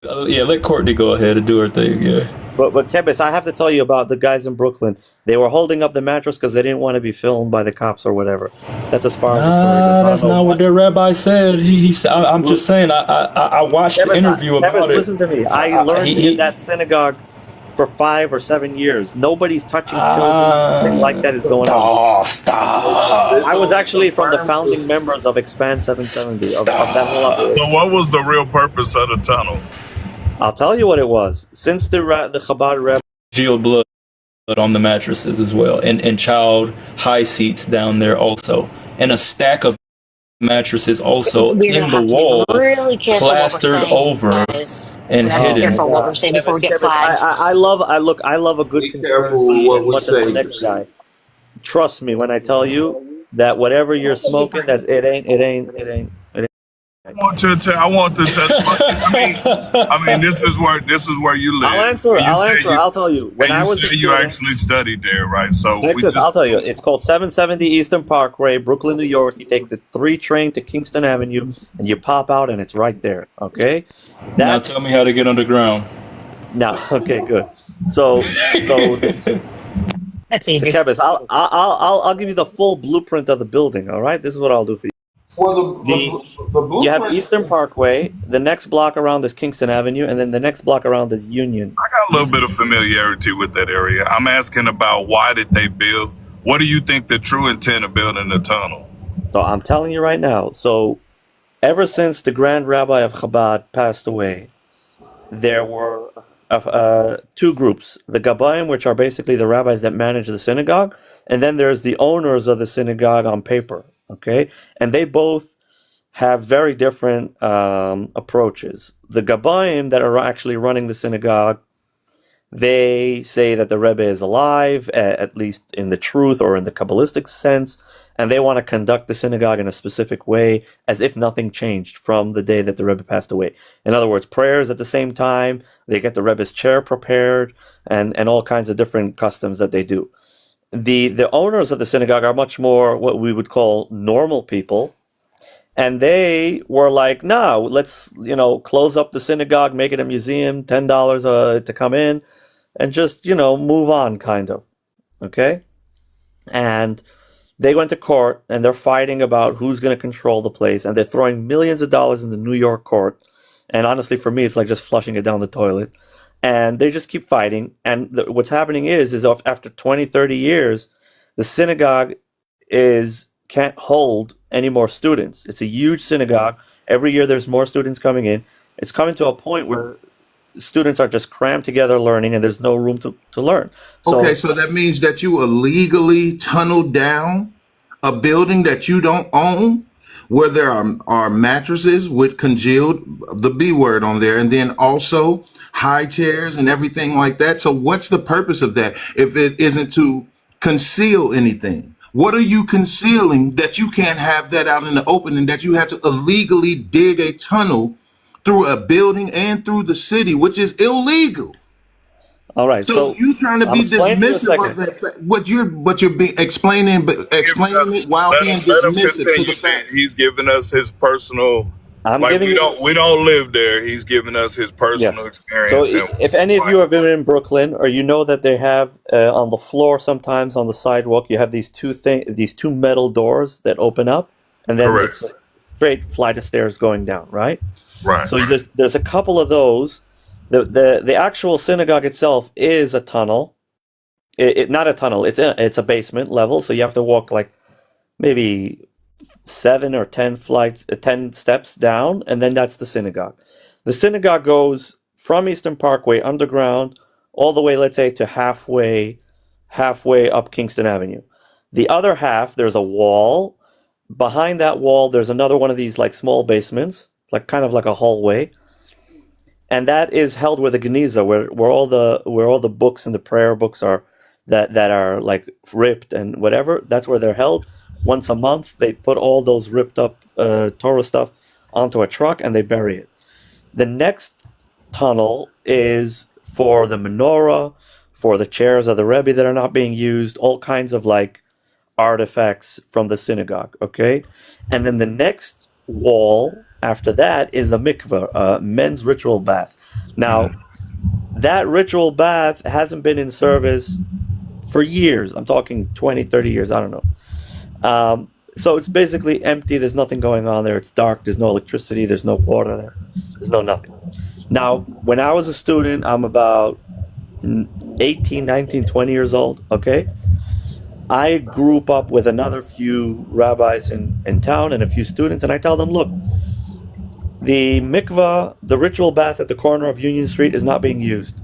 Yeah, let Courtney go ahead and do her thing. Yeah. But Kebis, I have to tell you about the guys in Brooklyn. They were holding up the mattress because they didn't want to be filmed by the cops or whatever. That's as far as the story goes. Nah, I don't that's know not what what. their rabbi said. I'm just saying. I watched the interview about Kebis, it. listen to me. I learned in He that synagogue for 5 or 7 years. Nobody's touching children. Nothing like that is going on. oh, I stop, was actually from the founding members of Expand 770 of that whole stop. So operation. what was the real purpose of the tunnel? I'll tell you what it was. Since the Chabad Rebbe, Congealed blood on the mattresses as well, and child high seats down there also, and a stack of mattresses also We're gonna in the have to be wall, really careful what we're plastered saying, over guys. We're and gonna have to oh be my hidden. careful what we're God, saying before we get Kebis, flagged. I love a good Be careful conspiracy what as we much as the say. next guy. Trust me when I tell you that whatever you're smoking, that it ain't. I want to tell. I mean, this is where you I'll live, answer. and you I'll say answer. you I'll tell you. When and I you was a say you student, actually studied there, right? So we Texas, just I'll tell you. It's called 770 Eastern Parkway, Brooklyn, New York. You take the 3 train to Kingston Avenue, and you pop out, and it's right there. Okay, Now that's tell me how to get underground. now. Okay, good. So That's the easy. Kebis, I'll give you the full blueprint of the building. All right, this is what I'll do for you. Well, The the You have blueprint. Eastern Parkway. The next block around is Kingston Avenue, and then the next block around is Union. I got a little bit of familiarity with that area. I'm asking about why did they build? What do you think the true intent of building the tunnel? So I'm telling you right now. So ever since the Grand Rabbi of Chabad passed away, there were two groups: the Gabbaim, which are basically the rabbis that manage the synagogue, and then there's the owners of the synagogue on paper. Okay, and they both have very different approaches. The Gabbaim that are actually running the synagogue, they say that the Rebbe is alive, at least in the truth or in the Kabbalistic sense, and they want to conduct the synagogue in a specific way as if nothing changed from the day that the Rebbe passed away. In other words, prayers at the same time, they get the Rebbe's chair prepared, and all kinds of different customs that they do. The owners of the synagogue are much more what we would call normal people, and they were like, no, let's, close up the synagogue, make it a museum, $10 to come in, and just, move on, kind of. Okay? And they went to court and they're fighting about who's going to control the place, and they're throwing millions of dollars in the New York court. And honestly, for me, it's like just flushing it down the toilet. And they just keep fighting. And what's happening is after 20, 30 years, the synagogue is can't hold any more students. It's a huge synagogue. Every year there's more students coming in. It's coming to a point where students are just crammed together learning, and there's no room to learn. Okay, So so that means that you illegally tunneled down a building that you don't own, where there are mattresses with congealed the B word on there, and then also high chairs and everything like that. So what's the purpose of that if it isn't to conceal anything? What are you concealing that you can't have that out in the open and that you have to illegally dig a tunnel through a building and through the city, which is illegal? all right, So so you trying to I'm be explaining to you in a dismissive of second. that fact? What you're being explaining, but Giving explaining us, it while being let him dismissive to the continue. fact. He's giving us his personal, I'm like giving you we don't live there. He's giving us his Yeah. personal So experience and if any of why. you have been in Brooklyn, or you know that they have on the floor sometimes on the sidewalk, you have these two metal doors that open up, and then Correct. it's a straight flight of stairs going down, right? Right. So there's a couple of those. The actual synagogue itself is a tunnel. Not a tunnel. It's a basement level, so you have to walk like maybe 10 steps down, and then that's the synagogue. The synagogue goes from Eastern Parkway underground all the way, let's say, to halfway up Kingston Avenue. The other half, there's a wall. Behind that wall, there's another one of these like small basements, like kind of like a hallway, and that is held with a geniza, where all the books and the prayer books are that are like ripped and whatever. That's where they're held. Once a month, they put all those ripped up Torah stuff onto a truck and they bury it. The next tunnel is for the menorah, for the chairs of the Rebbe that are not being used, all kinds of like artifacts from the synagogue. Okay, and then the next wall after that is a mikveh, a men's ritual bath. Now, that ritual bath hasn't been in service for years. I'm talking 20, 30 years. I don't know. So it's basically empty. There's nothing going on there. It's dark. There's no electricity. There's no water there. There's no nothing. Now, when I was a student, I'm about 18, 19, 20 years old. Okay. I grew up with another few rabbis in town and a few students, and I tell them, look, the mikvah, the ritual bath at the corner of Union Street is not being used.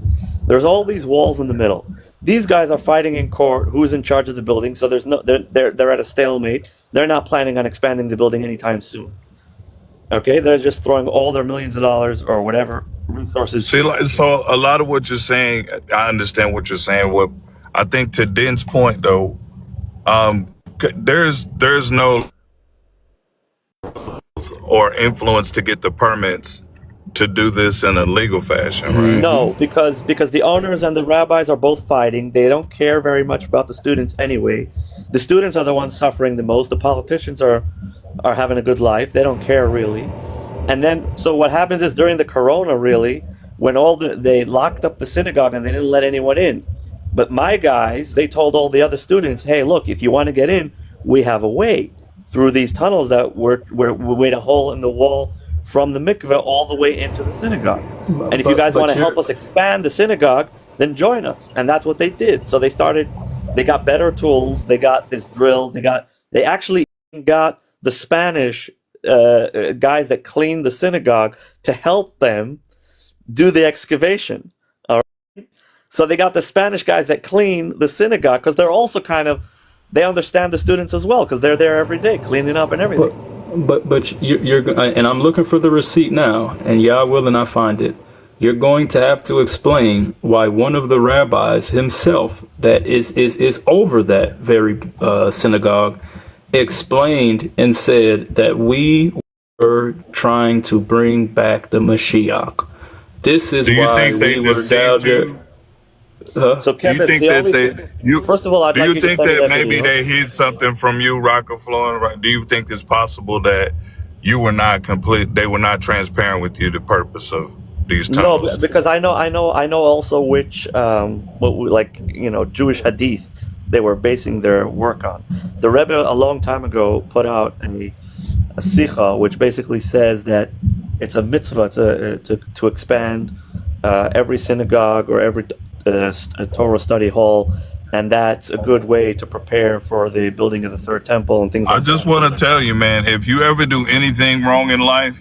There's all these walls in the middle. These guys are fighting in court who is in charge of the building, so there's no they're at a stalemate. They're not planning on expanding the building anytime soon. Okay, they're just throwing all their millions of dollars or whatever resources. See, like, so a lot of what you're saying, I understand what you're saying. What I think to Den's point, though, there's no or influence to get the permits to do this in a legal fashion, right? No, because the owners and the rabbis are both fighting. They don't care very much about the students anyway. The students are the ones suffering the most. The politicians are having a good life. They don't care really. And then, so what happens is during the corona, really, when they locked up the synagogue and they didn't let anyone in. But my guys, they told all the other students, hey, look, if you want to get in, we have a way through these tunnels that we made a hole in the wall from the mikveh all the way into the synagogue. And if you guys want to help us expand the synagogue, then join us. And that's what they did. So they got better tools. They got these drills. They actually got the Spanish guys that cleaned the synagogue to help them do the excavation. All right. So they got the Spanish guys that clean the synagogue because they're also they understand the students as well because they're there every day cleaning up and everything. But you're and I'm looking for the receipt now, and Yah willing I find it. You're going to have to explain why one of the rabbis himself that is over that very synagogue explained and said that we were trying to bring back the Mashiach. This is why we were down there. So Do you Kevin, think first of all, I'd do like you you to think send me that that maybe video. they hid something from you, Rockefeller? Right? Do you think it's possible that you were not they were not transparent with you the purpose of these No, tunnels? because I know also which Jewish hadith they were basing their work on. The Rebbe a long time ago put out a sikha which basically says that it's a mitzvah to expand every synagogue or every Torah study hall, and that's a good way to prepare for the building of the third temple and things I like just that. want to tell you, man, if you ever do anything wrong in life,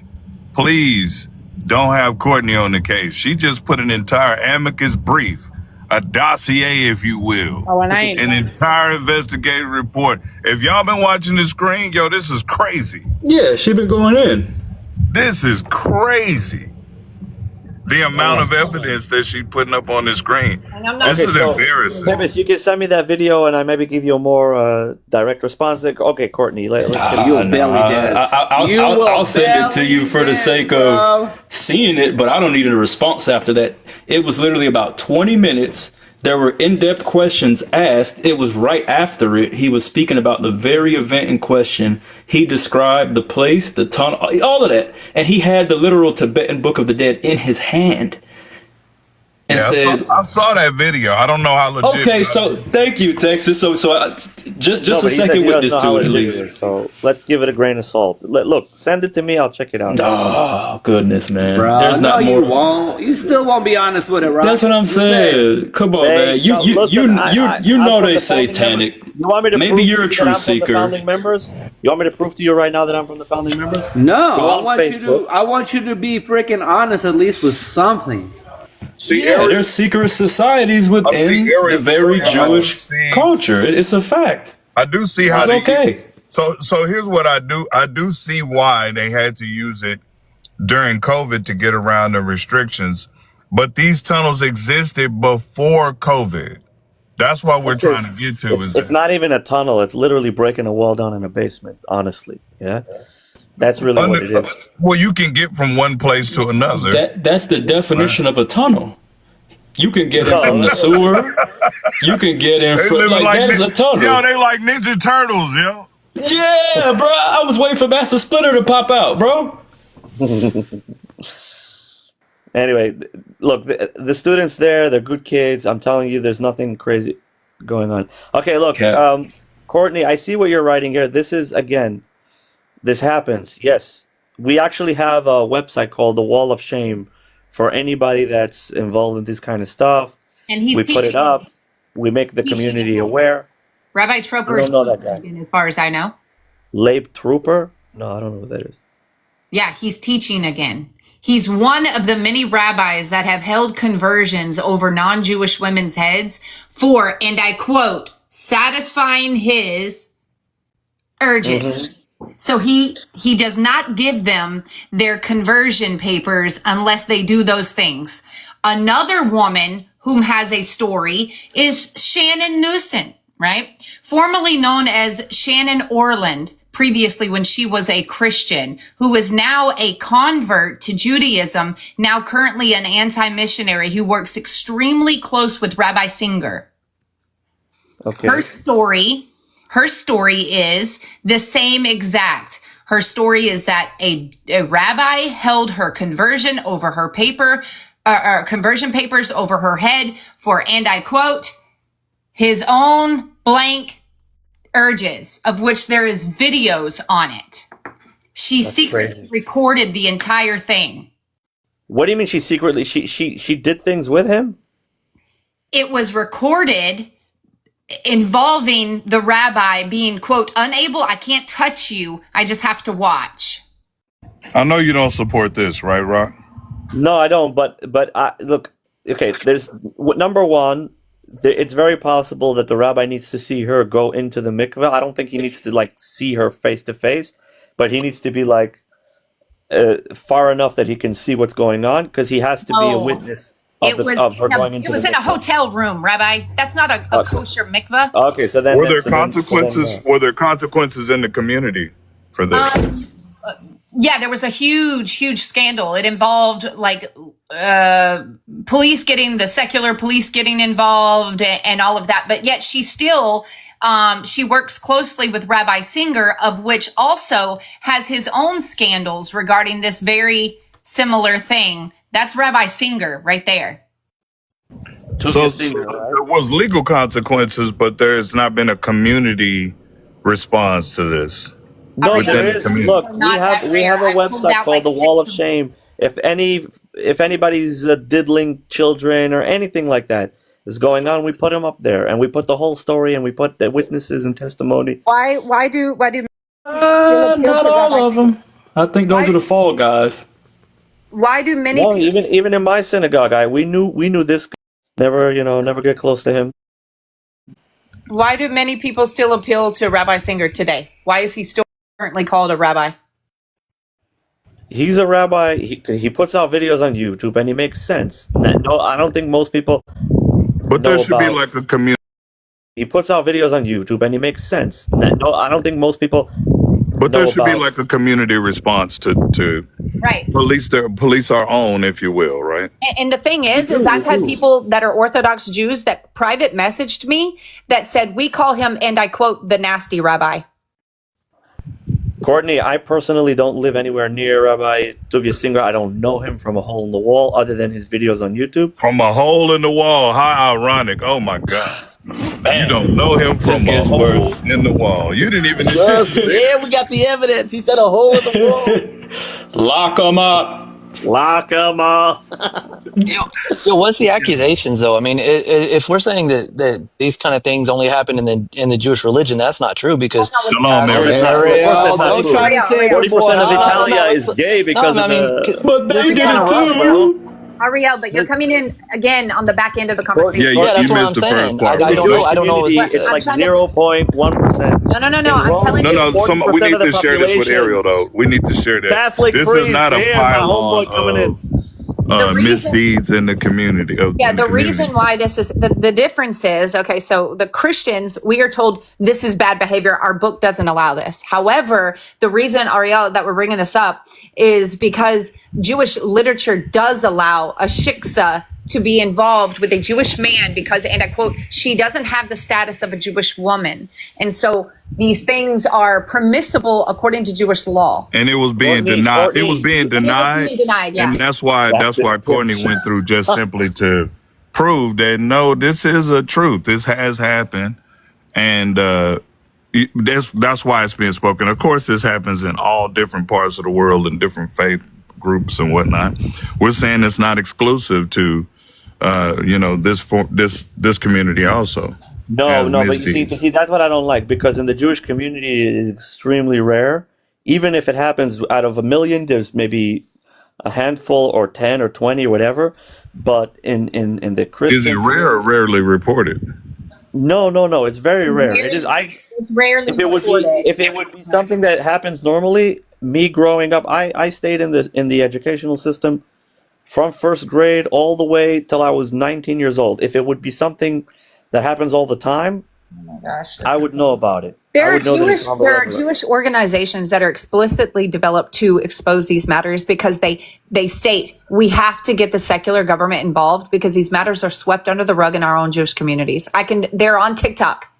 please don't have Courtney on the case. She just put an entire amicus brief, a dossier, if you will, Oh, and I ain't. an entire investigative report. If y'all been watching the screen, yo, this is crazy. Yeah, she been going in. This is crazy. The amount of evidence that she's putting up on the screen. And I'm not. This is so embarrassing. Kevin, you can send me that video and I maybe give you a more direct response. Like, okay, Courtney, let's get You a belly dance. I'll send it to you for the sake of seeing it, but I don't need a response after that. It was literally about 20 minutes. There were in-depth questions asked. It was right after it. He was speaking about the very event in question. He described the place, the tunnel, all of that. And he had the literal Tibetan Book of the Dead in his hand. And Yeah, said, I saw that video. I don't know how legit. okay, so thank you, Texas. So just a second witness to it, at least. So let's give it a grain of salt. Look, send it to me. I'll check it out. Oh, goodness, man. Bro, There's not no, more. you won't. You still won't be honest with it, right? That's what I'm saying. Come on, Hey, man. You listen, you I'm know from they the founding satanic. members. You want me to Maybe prove you're to a you that truth I'm from seeker. the founding members? You want me to prove to you right now that I'm from the founding members? No, Go I on want Facebook. I want you to be freaking honest, at least with something. See, Yeah, Eric, there's secret societies I within see Eric the very Flores. I Jewish see- culture. It's a fact. I do see how It's they. okay. So here's what I do. I do see why they had to use it during COVID to get around the restrictions. But these tunnels existed before COVID. That's what we're trying to get to. It's not even a tunnel. It's literally breaking a wall down in a basement, honestly. Yeah? That's really what it is. Well, you can get from one place to another. That's the definition of a tunnel. You can get in from the sewer. You can get in They from living like that is a tunnel. Yo, they like Ninja Turtles, yo. Yeah, bro. I was waiting for Master Splinter to pop out, bro. Anyway, look, the students there, they're good kids. I'm telling you, there's nothing crazy going on. Okay, look, Okay. Courtney, I see what you're writing here. This is, again, this happens. Yes. We actually have a website called The Wall of Shame for anybody that's involved in this kind of stuff. And he's We put it teaching up. We make the teaching community again. aware. Rabbi I Troper don't is know that guy. teaching, as far as I know. Labe Trooper? No, I don't know what that is. Yeah, he's teaching again. He's one of the many rabbis that have held conversions over non-Jewish women's heads for, and I quote, satisfying his urges. So he does not give them their conversion papers unless they do those things. Another woman whom has a story is Shannon Newson, right? Formerly known as Shannon Orland, previously when she was a Christian, who is now a convert to Judaism, now currently an anti-missionary who works extremely close with Rabbi Singer. Okay. Her story is the same exact. Her story is that a rabbi held her conversion over her conversion papers over her head for, and I quote, his own blank urges, of which there is videos on it. She secretly crazy. recorded the entire thing. What do you mean she secretly, she did things with him? It was recorded involving the rabbi being, quote, unable, I can't touch you, I just have to watch. I know you don't support this, right, Rock? No, I don't. But look, okay. There's number one. It's very possible that the rabbi needs to see her go into the mikveh. I don't think he needs to like see her face to face, but he needs to be like far enough that he can see what's going on because he has to be a Oh. witness of her going into It was the in a mikveh. hotel room, Rabbi. That's not a Okay. kosher mikveh. Okay, so then Were there so then- consequences? Were there consequences in the community for this? Yeah, there was a huge scandal. It involved like the secular police getting involved and all of that. But yet she still, she works closely with Rabbi Singer, of which also has his own scandals regarding this very similar thing. That's Rabbi Singer right there. So Singer, right? there was legal consequences, but there has not been a community response to this. No, Within there the is. community. Look, Not that we have a rare. I pulled website out, called like, the Wall of 6 Shame. If anybody's diddling children or anything like that is going on, we put them up there, and we put the whole story, and we put the witnesses and testimony. Why do appeal Not to all Rabbi of them. I think those are the fall guys. Why do many No, people even in my synagogue, we knew this. Never get close to him. why do many people still appeal to Rabbi Singer today? Why is he still currently called a rabbi? He's a rabbi. He puts out videos on YouTube, and he makes sense. No, I don't think most people. But there know should be about- like a community. He puts out videos on YouTube, and he makes sense. No, I don't think most people. But there know should be about- like a community response to Right. police our own, if you will, right? And the thing is I've had people that are Orthodox Jews that private messaged me that said, we call him, and I quote, the nasty rabbi. Courtney, I personally don't live anywhere near Rabbi Tuvia Singer. I don't know him from a hole in the wall other than his videos on YouTube. From a hole in the wall. How ironic. Oh my God. You don't know him This from a gets hole worse. in the wall. You didn't even Yeah, we got the evidence. He said a hole in the wall. Lock them up. Lock him up. Yo, what's the accusations though? I mean, if we're saying that these kind of things only happen in the Jewish religion, that's not true because Shalom, Mary. Ariel, don't try to say 40% of Italia No, is gay because of the. But they did kinda it rough, too. bro. Ariel, but you're coming in again on the back end of the conversation. Yeah, Yeah, that's you what missed I'm the saying. first part. I The don't Jewish know. I don't know. community, it's I'm like trying to- 0.1%. No, I'm telling No, you. no, we 40% need of the to share this with population. Ariel, though. We need to share that. Catholic This priest, is not a damn, my homeboy coming pylon in. of The reason- misdeeds in the community. Yeah, the reason why this is the difference is, okay, so the Christians, we are told this is bad behavior. Our book doesn't allow this. However, the reason, Ariel, that we're bringing this up is because Jewish literature does allow a shiksa to be involved with a Jewish man because, and I quote, she doesn't have the status of a Jewish woman. And so these things are permissible according to Jewish law. And it was being Courtney, denied. Courtney, It was being denied. Yeah. And that's why Courtney went through, just simply to prove that no, this is a truth. This has happened. And that's why it's being spoken. Of course, this happens in all different parts of the world and different faith groups and whatnot. We're saying it's not exclusive to this community also. No, but you see, that's what I don't like, because in the Jewish community it is extremely rare. Even if it happens out of a million, there's maybe a handful or 10 or 20 or whatever. But in the Christian, Is it rare or rarely reported? No, it's very rare. It is. It's rarely If it would be something that happens normally, me growing up, I stayed in the educational system from first grade all the way till I was 19 years old. If it would be something that happens all the time, I would know about it. There are Jewish organizations that are explicitly developed to expose these matters because they state we have to get the secular government involved because these matters are swept under the rug in our own Jewish communities. They're on TikTok.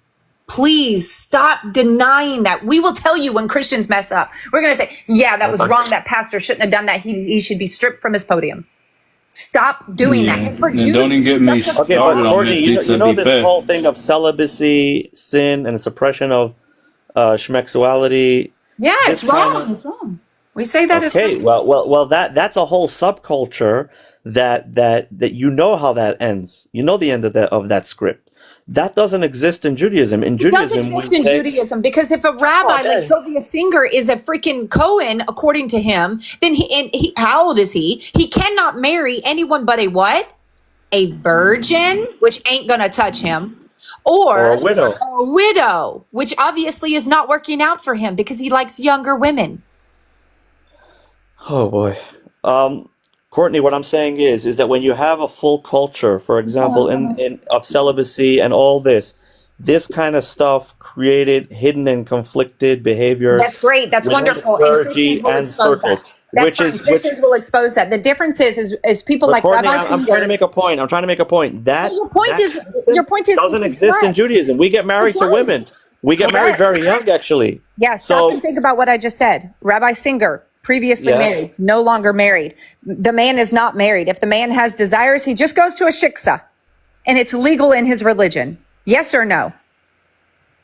Please stop denying that. We will tell you when Christians mess up. We're going to say, yeah, that was wrong. That pastor shouldn't have done that. He should be stripped from his podium. Stop doing that. And for Jews, don't even get me Okay, started but on Courtney, this. you know this whole thing of celibacy, sin, and suppression of schmexuality. Yeah, it's wrong. It's wrong. We say that is Okay, wrong. well, that's a whole subculture that you know how that ends. You know the end of that script. That doesn't exist in Judaism. In It Judaism, does exist in Judaism because if a rabbi like Sylvia Singer is a freaking Cohen, according to him, then he how old is he? He cannot marry anyone but a what? A virgin, which ain't gonna touch him, or a widow. A widow, which obviously is not working out for him because he likes younger women. Oh boy. Courtney, what I'm saying is that when you have a full culture, for example, in of celibacy and all this kind of stuff created hidden and conflicted behavior. That's great. That's within the wonderful. clergy and circles. Christians will expose that. The difference is people like Courtney, Rabbi I'm Singer. trying to make a point. That Your point is doesn't exist in Judaism. We get married to women. We get married very young, actually. Yeah, stop and think about what I just said. Rabbi Singer, previously married, no longer married. The man is not married. If the man has desires, he just goes to a shiksa, and it's legal in his religion. Yes or no?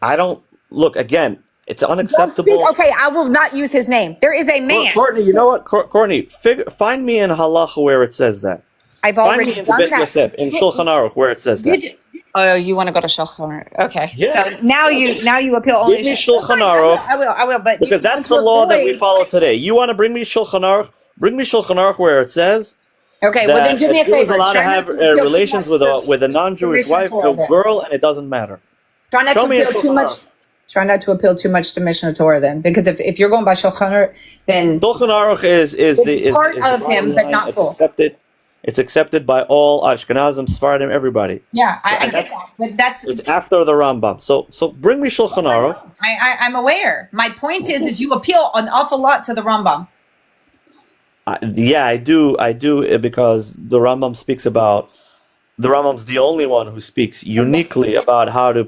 I don't look again. It's unacceptable. Okay, I will not use his name. There is a man. Courtney, you know what? Courtney, find me in halacha where it says that. I've Find already me in done Bet that. Yosef, in Shulchan Aruch where it says that. Oh, you want to go to Shulchan Aruch? Okay. Yeah. So now you appeal only. Give me Shulchan Aruch. I will. But Because that's the law that we follow today. You want to bring me Shulchan Aruch? Bring me Shulchan Aruch where it says. Okay. Well, then do me a Jew is favor. allowed to Try not have to appeal too relations much with a non-Jewish wife, Torah a then. girl, and it doesn't matter. Try not Show to me a appeal too Shulchan much. Aruch. Try not to appeal too much to Mishnah Torah then, because if you're going by Shulchan Aruch, then Shulchan Aruch is part the of him, bottom but line. not It's full. accepted. It's accepted by all Ashkenazim, Sephardim, everybody. yeah, I get that's- that. But that's It's after the Rambam. So bring me Shulchan Aruch. I'm aware. My point is you appeal an awful lot to the Rambam. Yeah, I do, because the Rambam speaks about. The Rambam's the only one who speaks uniquely about how to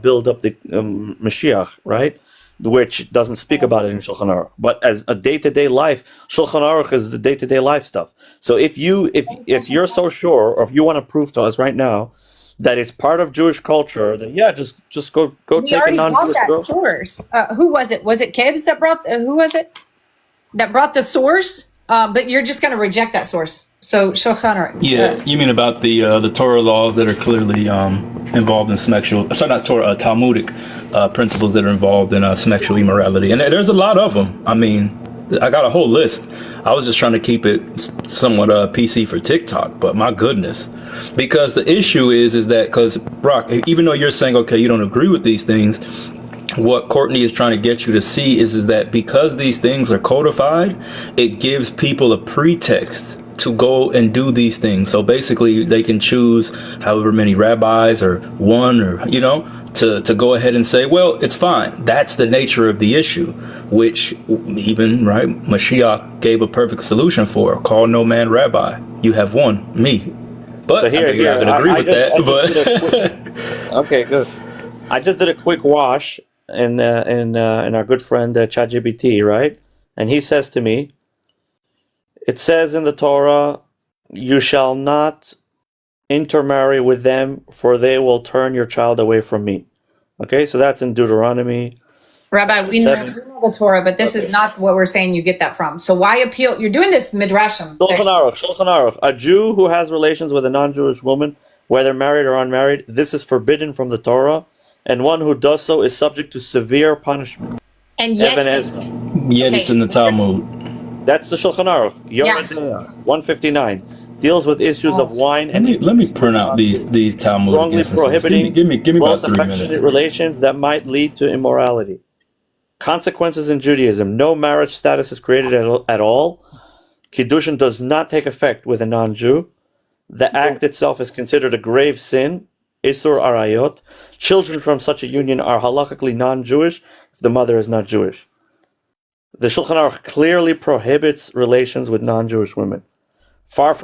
build up the Mashiach, right? Which doesn't speak about it in Shulchan Aruch. But as a day-to-day life, Shulchan Aruch is the day-to-day life stuff. So if you're so sure, or if you want to prove to us right now that it's part of Jewish culture, then yeah, just go We take a already brought non-Jewish that girl. source. Who was it? Was it Kibbs that brought? Who was it that brought the source? But you're just going to reject that source. So Shulchan Aruch. Yeah, you mean about the Torah laws that are clearly involved in Talmudic principles that are involved in sexual immorality, and there's a lot of them. I mean, I got a whole list. I was just trying to keep it somewhat PC for TikTok, but my goodness, because the issue is that because Brock, even though you're saying okay, you don't agree with these things, what Courtney is trying to get you to see is that because these things are codified, it gives people a pretext to go and do these things. So basically they can choose however many rabbis or one or, to go ahead and say, well, it's fine. That's the nature of the issue, which even, right, Mashiach gave a perfect solution for. Call no man rabbi. You have one, me. But So here, I know you're here, not gonna agree with that. I just did a quick, But okay, good. I just did a quick wash in our good friend ChatGPT, right? And he says to me, it says in the Torah, you shall not intermarry with them, for they will turn your child away from me. Okay, so that's in Deuteronomy. Rabbi, we know, 7. we know the Torah, but this is not what we're saying you get that from. So why appeal? You're doing this midrashim. Shulchan Aruch. A Jew who has relations with a non-Jewish woman, whether married or unmarried, this is forbidden from the Torah, and one who does so is subject to severe punishment. And yet, Even as yet it's in the Talmud. that's the Shulchan Aruch. Yeah. Yoreh 159 deals with issues of wine and Let me print out these Talmudic strongly instances. prohibiting Give me about close 3 affectionate minutes. relations that might lead to immorality. Consequences in Judaism: no marriage status is created at all. Kiddushin does not take effect with a non-Jew. The act itself is considered a grave sin. Isur Arayot. Children from such a union are halakhically non-Jewish if the mother is not Jewish. The Shulchan Aruch clearly prohibits relations with non-Jewish women. Far from